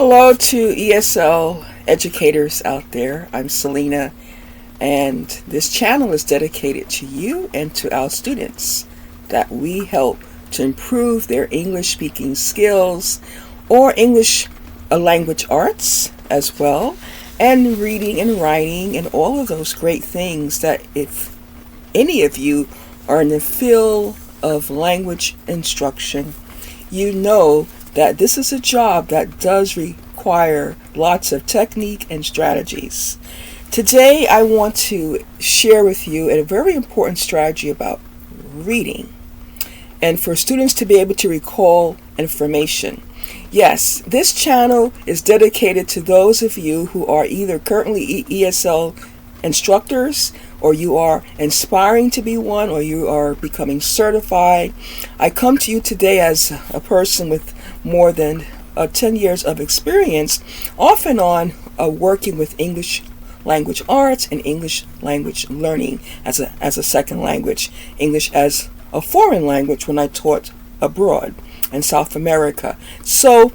Hello to ESL educators out there. I'm Selena, and this channel is dedicated to you and to our students that we help to improve their English speaking skills or English language arts as well, and reading and writing and all of those great things that if any of you are in the field of language instruction, you know that this is a job that does require lots of technique and strategies. Today I want to share with you a very important strategy about reading and for students to be able to recall information. Yes, this channel is dedicated to those of you who are either currently ESL instructors, or you are aspiring to be one, or you are becoming certified. I come to you today as a person with more than 10 years of experience, off and on working with English language arts and English language learning as a second language, English as a foreign language when I taught abroad in South America. So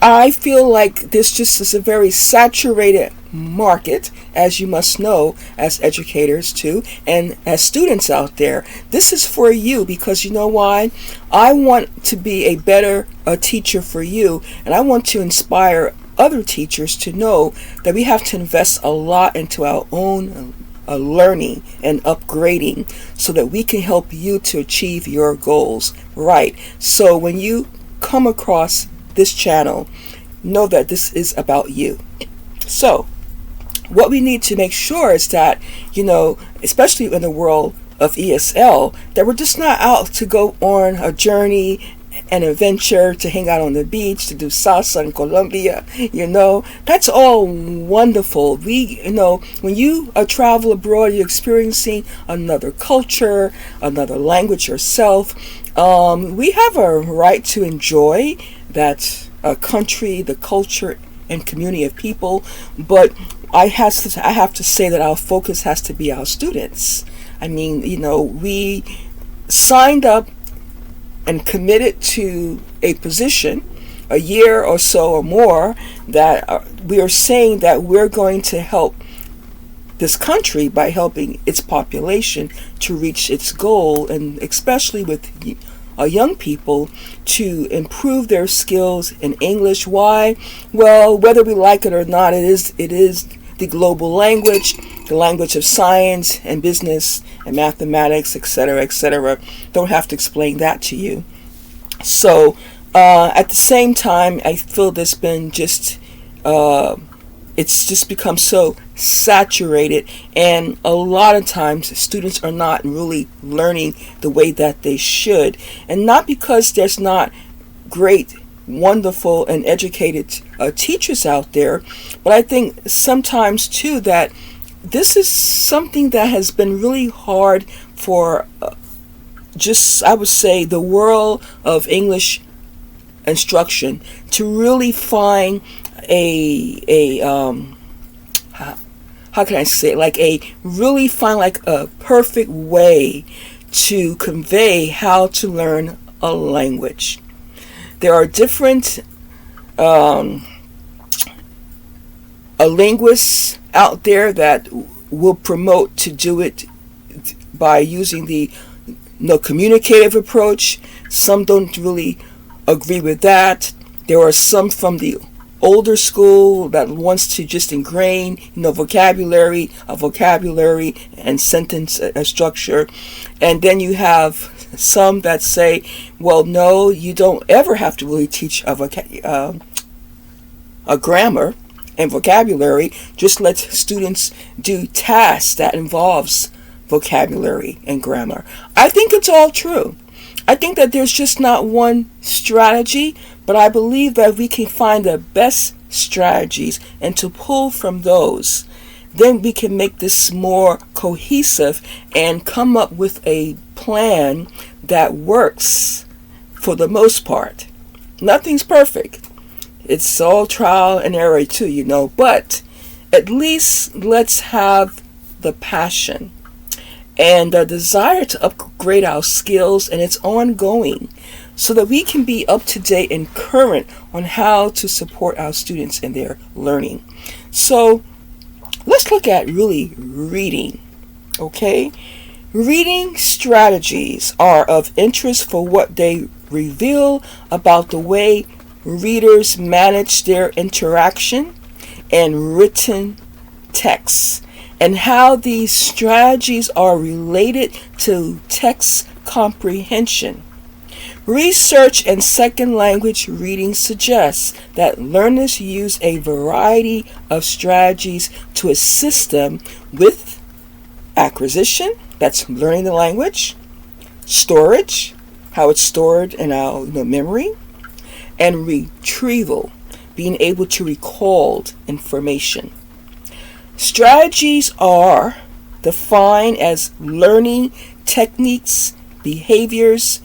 I feel like this just is a very saturated market, as you must know, as educators too, and as students out there. This is for you because you know why? I want to be a better teacher for you, and I want to inspire other teachers to know that we have to invest a lot into our own learning and upgrading so that we can help you to achieve your goals. Right. So when you come across this channel, know that this is about you. So what we need to make sure is that, especially in the world of ESL, that we're just not out to go on a journey, an adventure, to hang out on the beach, to do salsa in Colombia. That's all wonderful. When you travel abroad, you're experiencing another culture, another language yourself. We have a right to enjoy that country, the culture, and community of people, but I have to say that our focus has to be our students. I mean, we signed up and committed to a position a year or so or more that we are saying that we're going to help this country by helping its population to reach its goal, and especially with young people to improve their skills in English. Why? Well, whether we like it or not, it is the global language, the language of science and business and mathematics, etc., etc. Don't have to explain that to you. So at the same time, I feel there's been it's just become so saturated, and a lot of times students are not really learning the way that they should, and not because there's not great, wonderful, and educated teachers out there, but I think sometimes too that this is something that has been really hard for I would say, the world of English instruction to really find how can I say it? Really find a perfect way to convey how to learn a language. There are different linguists out there that will promote to do it by using the communicative approach. Some don't really agree with that. There are some from the older school that wants to just ingrain vocabulary and sentence structure, and then you have some that say, well, no, you don't ever have to really teach a grammar and vocabulary. Just let students do tasks that involves vocabulary and grammar. I think it's all true. I think that there's just not one strategy, but I believe that we can find the best strategies and to pull from those, then we can make this more cohesive and come up with a plan that works for the most part. Nothing's perfect. It's all trial and error too, but at least let's have the passion and the desire to upgrade our skills, and it's ongoing. so that we can be up to date and current on how to support our students in their learning. So let's look at really reading, okay? Reading strategies are of interest for what they reveal about the way readers manage their interaction and written texts, and how these strategies are related to text comprehension. Research in second language reading suggests that learners use a variety of strategies to assist them with acquisition, that's learning the language, storage, how it's stored in our memory, and retrieval, being able to recall information. Strategies are defined as learning techniques, behaviors,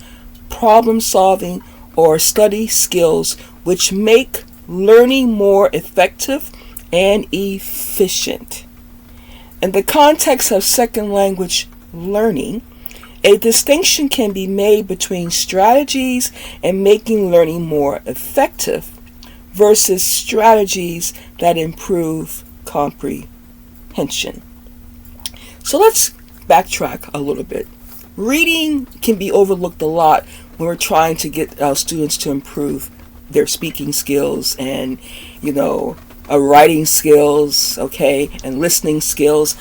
problem solving, or study skills which make learning more effective and efficient. In the context of second language learning, a distinction can be made between strategies and making learning more effective versus strategies that improve comprehension. So let's backtrack a little bit. Reading can be overlooked a lot when we're trying to get our students to improve their speaking skills and, writing skills, okay, and listening skills.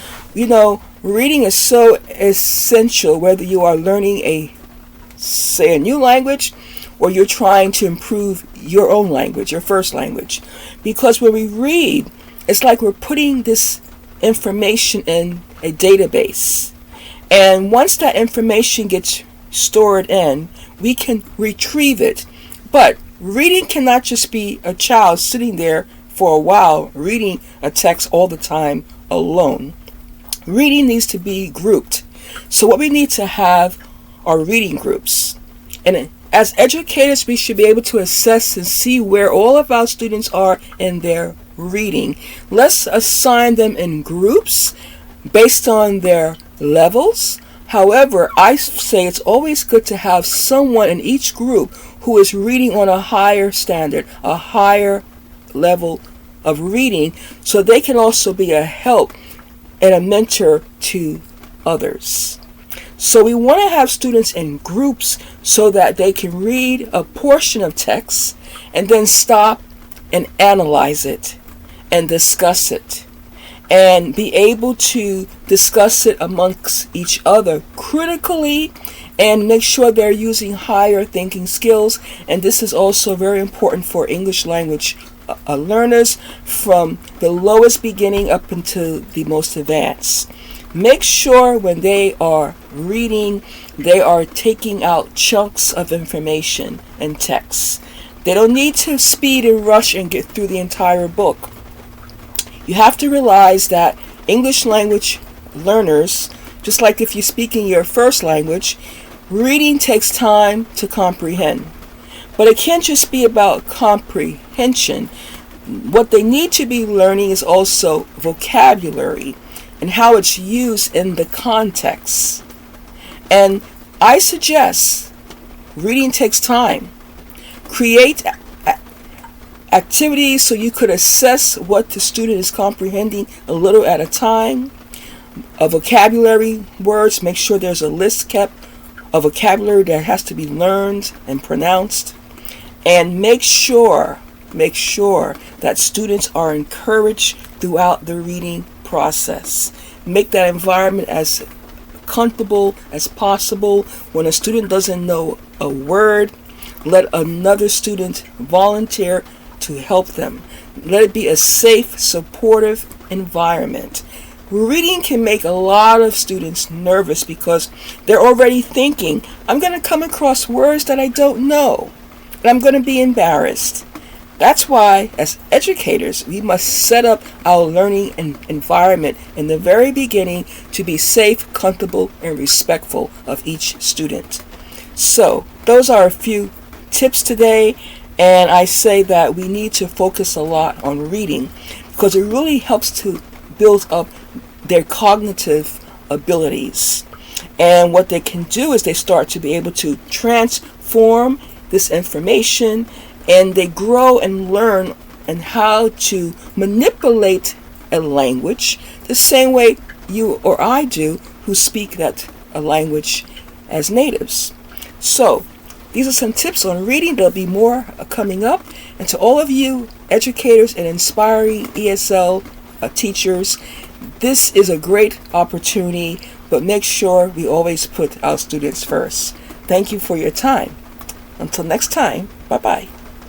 Reading is so essential whether you are learning a new language or you're trying to improve your own language, your first language. Because when we read, it's like we're putting this information in a database. And once that information gets stored in, we can retrieve it. But reading cannot just be a child sitting there for a while reading a text all the time alone. Reading needs to be grouped. So what we need to have are reading groups. And as educators, we should be able to assess and see where all of our students are in their reading. Let's assign them in groups based on their levels. However, I say it's always good to have someone in each group who is reading on a higher standard, a higher level of reading, so they can also be a help and a mentor to others. So we want to have students in groups so that they can read a portion of text and then stop and analyze it and discuss it, and be able to discuss it amongst each other critically and make sure they're using higher thinking skills. And this is also very important for English language learners from the lowest beginning up until the most advanced. Make sure when they are reading, they are taking out chunks of information and text. They don't need to speed and rush and get through the entire book. You have to realize that English language learners, just like if you're speaking your first language, reading takes time to comprehend. But it can't just be about comprehension. What they need to be learning is also vocabulary and how it's used in the context. And I suggest reading takes time. Create activities so you could assess what the student is comprehending a little at a time. Vocabulary words, make sure there's a list kept of vocabulary that has to be learned and pronounced. And make sure that students are encouraged throughout the reading process. Make that environment as comfortable as possible. When a student doesn't know a word, let another student volunteer to help them. Let it be a safe, supportive environment. Reading can make a lot of students nervous because they're already thinking, I'm going to come across words that I don't know, and I'm going to be embarrassed. That's why, as educators, we must set up our learning environment in the very beginning to be safe, comfortable, and respectful of each student. So, those are a few tips today, and I say that we need to focus a lot on reading because it really helps to build up their cognitive abilities. And what they can do is they start to be able to transform this information, and they grow and learn and how to manipulate a language the same way you or I do who speak that a language as natives. So these are some tips on reading. There'll be more coming up. And to all of you educators and inspiring ESL teachers, this is a great opportunity, but make sure we always put our students first. Thank you for your time. Until next time, bye-bye.